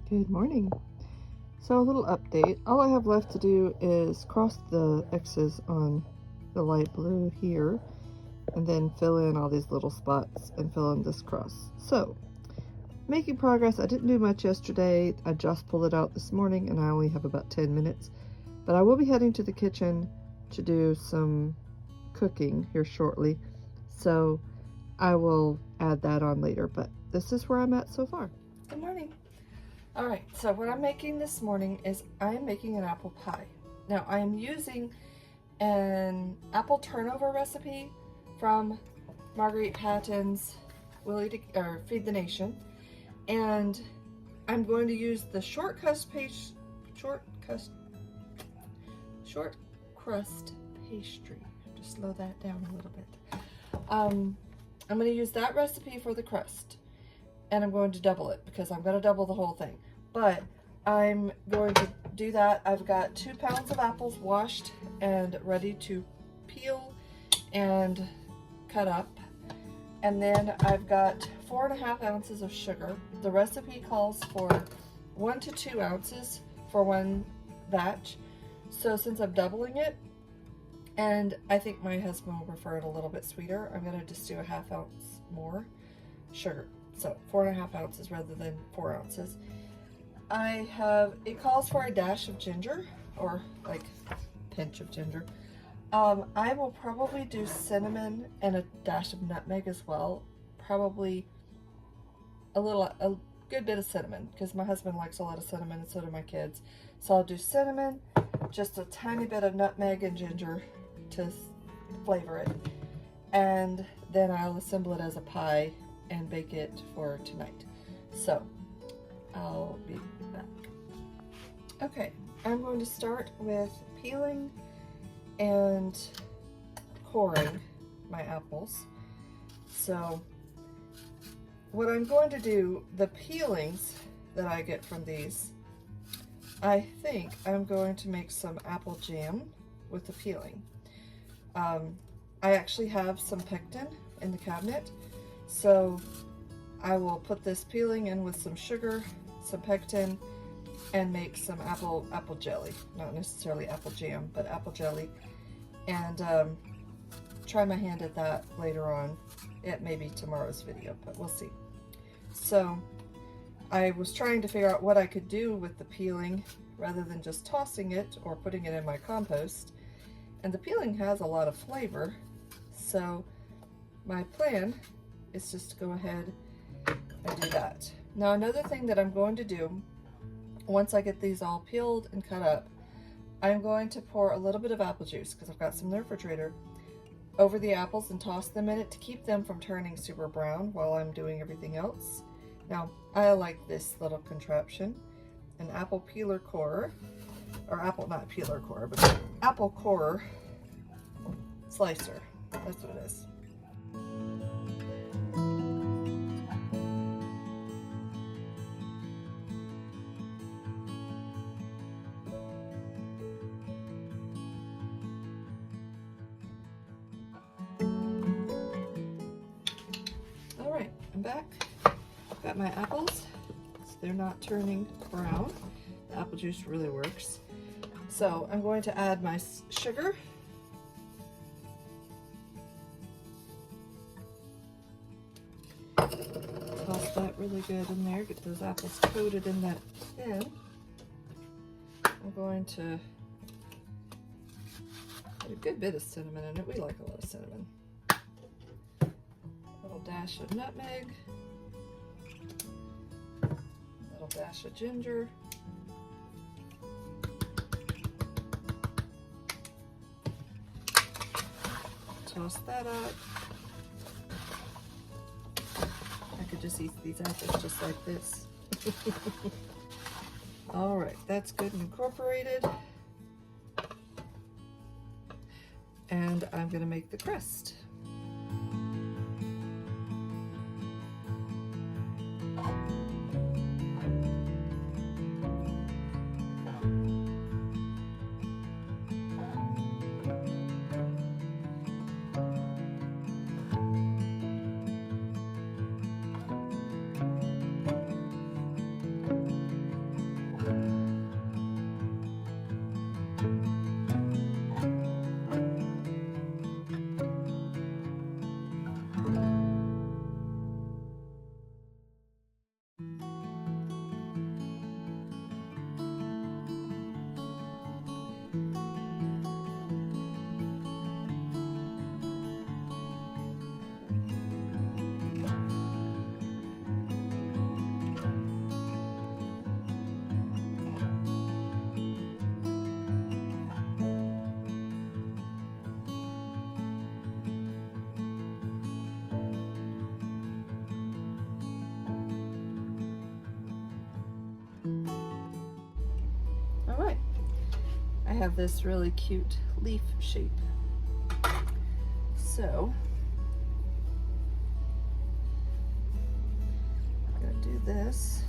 Good morning. So a little update. All I have left to do is cross the X's on the light blue here and then fill in all these little spots and fill in this cross. So making progress. I didn't do much yesterday. I just pulled it out this morning and I only have about 10 minutes. But I will be heading to the kitchen to do some cooking here shortly. So I will add that on later, but this is where I'm at so far. Good morning. All right, so what I'm making this morning is I'm making an apple pie. Now I am using an apple turnover recipe from Marguerite Patton's Feed the Nation, and I'm going to use the short crust pastry. Just slow that down a little bit. I'm going to use that recipe for the crust. And I'm going to double it because I'm going to double the whole thing. But I'm going to do that. I've got 2 pounds of apples washed and ready to peel and cut up. And then I've got 4.5 ounces of sugar. The recipe calls for 1 to 2 ounces for one batch. So since I'm doubling it, and I think my husband will prefer it a little bit sweeter, I'm going to just do a 1/2 ounce more sugar. So 4.5 ounces rather than 4 ounces. It calls for a dash of ginger, or like pinch of ginger. I will probably do cinnamon and a dash of nutmeg as well. Probably a good bit of cinnamon because my husband likes a lot of cinnamon and so do my kids. So I'll do cinnamon, just a tiny bit of nutmeg and ginger to flavor it. And then I'll assemble it as a pie and bake it for tonight. So I'll be back. Okay, I'm going to start with peeling and coring my apples. So what I'm going to do, the peelings that I get from these, I think I'm going to make some apple jam with the peeling. I actually have some pectin in the cabinet. So I will put this peeling in with some sugar, some pectin, and make some apple jelly. Not necessarily apple jam, but apple jelly. And try my hand at that later on. It may be tomorrow's video, but we'll see. So I was trying to figure out what I could do with the peeling rather than just tossing it or putting it in my compost. And the peeling has a lot of flavor. So my plan is just to go ahead and do that. Now another thing that I'm going to do, once I get these all peeled and cut up, I'm going to pour a little bit of apple juice, because I've got some in the refrigerator, over the apples and toss them in it to keep them from turning super brown while I'm doing everything else. Now I like this little contraption, an apple peeler corer, or not peeler corer, but apple corer slicer. That's what it is. All right, I'm back. I've got my apples, so they're not turning brown. The apple juice really works. So I'm going to add my sugar. Toss that really good in there, get those apples coated in that tin. I'm going to put a good bit of cinnamon in it. We like a lot of cinnamon. A little dash of nutmeg. A little dash of ginger. Toss that up. I could just eat these apples just like this. All right, that's good and incorporated. And I'm gonna make the crust. have this really cute leaf shape. So I'm gonna do this.